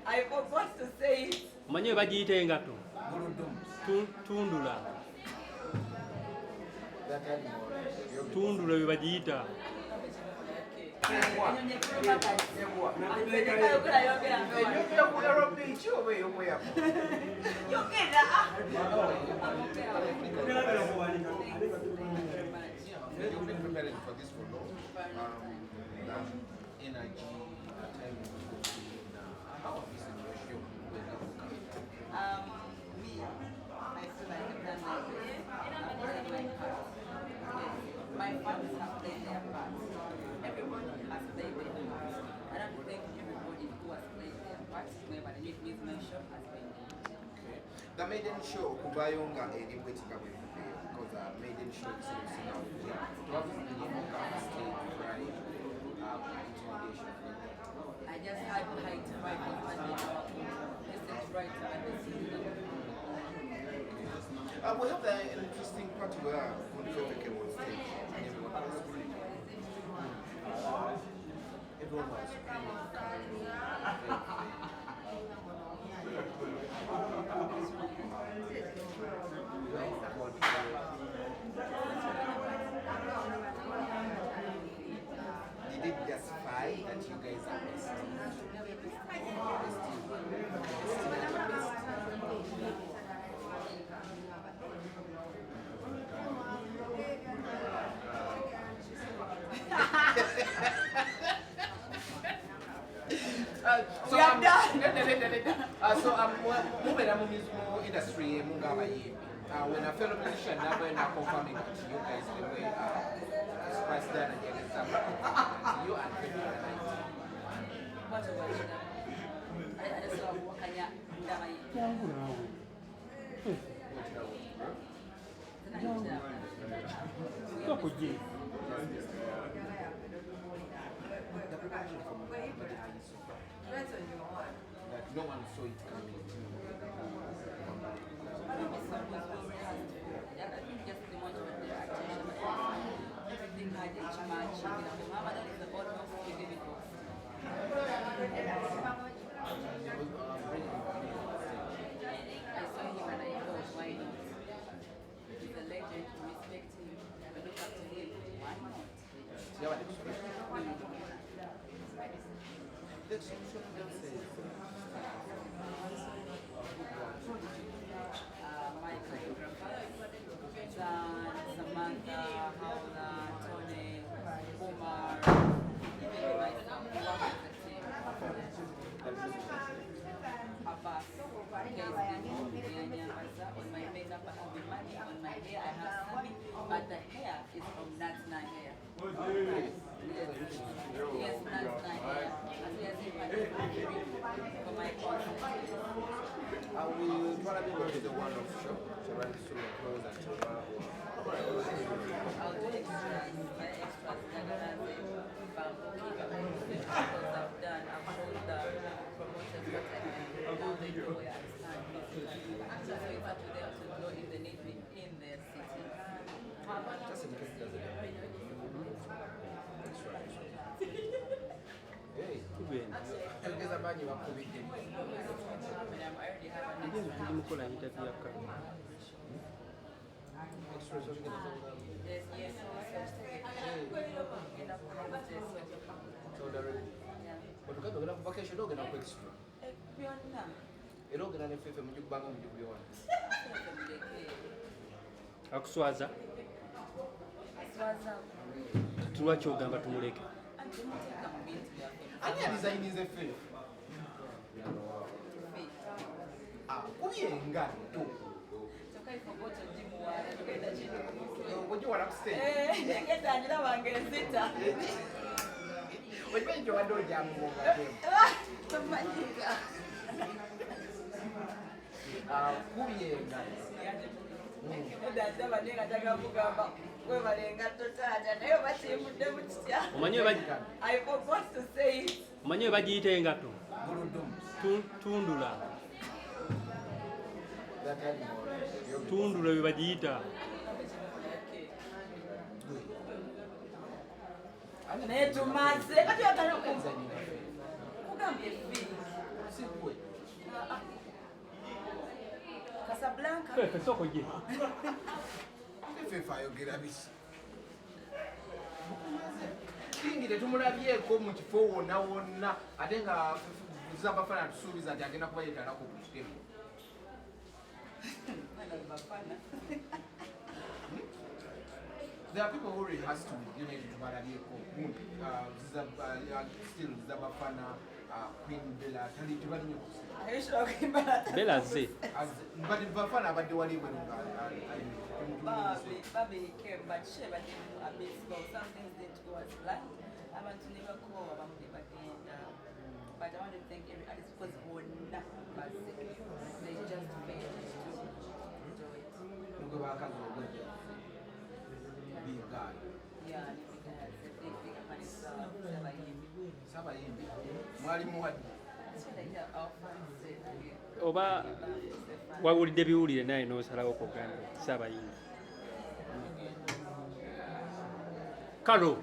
I forgot to say it. Omanyi bagiyita engato? Tundula. Tundula bwe bagiyita. You've been preparing for this for long. Energy, time, how is it your show? Me, I feel like I've done my best. I've done my part. Yes. My fans have played their part. Everybody has played their part. I don't think everybody who has played their part, whoever the Miss Mention has been there. Okay. The maiden show, Kubayonga, and waiting away because the maiden show is now to have stage pride, intimidation. I just had height right on the stage right on the scene. We have an interesting part where Kunfebe came on stage and everyone was screaming. Everyone was Did it justify that you guys are best? We are done. So moving on music industry, when a fellow musician never confirming that you guys the way Spice done again is you and What about you? I just saw Wakanya Damai. the preparation from that no one saw it coming. Everything had each match. Mama, that is the bottom of the baby box. I saw him and I thought, why not? He's a legend, respect him, I look up to him. Why not? You have an expression. The expression says My choreographers, Samantha, Howla, Tony, Omar, even myself, we work as a team. Abbas, on my makeup I have Imani, on my hair I have Sami, but the hair is from Natsna hair. Yes, Natsna hair. As we are saying, for my concert. I will probably go to the one-off show to run through clothes and tomorrow. I'll do extras, my extras, bamboo because I've done, I've shown the promotions what I can. Now they know where I stand. So it's up to them to know if they need me in their city. Just in case it doesn't happen. Hey, tugeza banyi bakubidde. Mukola interview ya kamera. Extras are going Yes. Saudi Arabia. Otugenda ogenda ku vacation ogenda ku extra. Byonna. Era ogenda ne ffefe mujja kubanga mujja buli wano. Akuswaza? Swaza. Lwaki ogamba tumuleke? Antimuteeka mu bintu byaffe. Ani adizayinize ffefe? Kubi engatto. Kyokka ifogota ogimuwala tugenda kintu ku mutwe. Ogiwala ku stage. Ngenda ngira wange enzita. Okimanyi kyobadde ojjamu mugatemu. Tomanyiika. Kubi engatto. Ndaba nga njagala kugamba webale engatto taata naye bakimuddemu kitya. Omanyi we bagiyita? I forgot to say it. Omanyi we bagiyita engato? Guludumu. Tundula. That animal. Tundula we bagiyita. naye tumaze kati yagala kugambye ebbiri Casablanca Soko je. Fefa ayogera bisi. Kingi tetumulabyeko mu kifo wonna ate nga Zabafana tusuubiza nti agenda kuba yeetalako ku kitemu. There are people who rehearse to unit tumalabyeko. Still Zabafana, Queen Bella, tali tubalinyo kusa. Bella ze. But Bafana abadde wali bwe nga Baby came, but she but a bit slow. Some things didn't go as planned. I want to never go about the back end. But I want to thank every artist because we're not basic. They just managed to do it. Nubwo bakazoga big guy. Yeah, because the big man is Sabayimbi. Mwali muwadde. Oba wawulidde biwulire naye n'osalawo kugamba Saabayimbi. Kalo.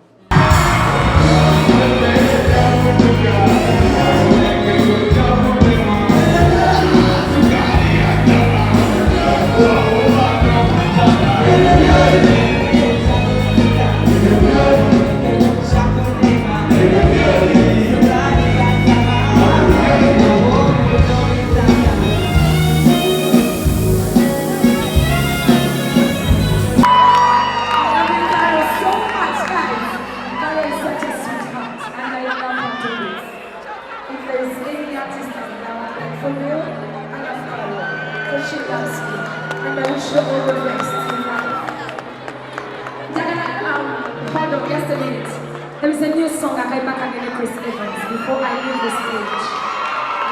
There is a new song I came back again Chris Evans before I leave the stage.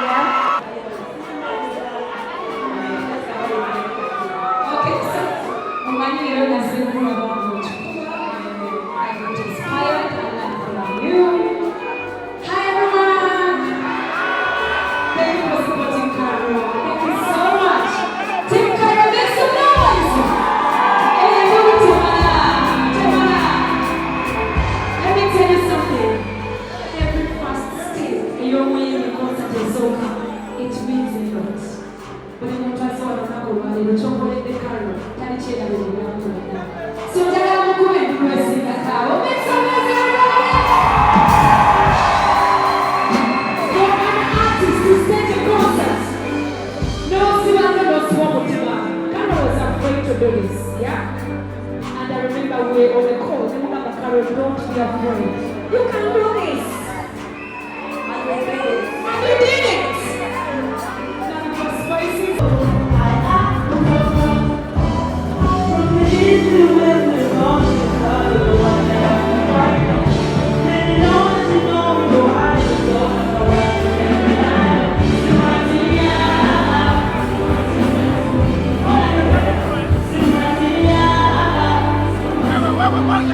Yeah? Okay, so I'm going to sing about I got inspired, I learned from you. Hi everyone! Thank you for supporting Carol. Thank you so much. Team Carol, make some noise! Tell you something. Every first step you're winning a concert in soca, it means a lot. But in the past, I don't know about it. Don't worry, the Carol. Tell each other when you're down. So tell them to come and sing the Carol. Make some noise. For an artist to stage a concert, no Simon knows what to do. Carol was afraid to do this, yeah? And I remember we were on the call. Carol, don't be afraid. You can do this. And you did it. And you did it. Now it was spicy. Everybody,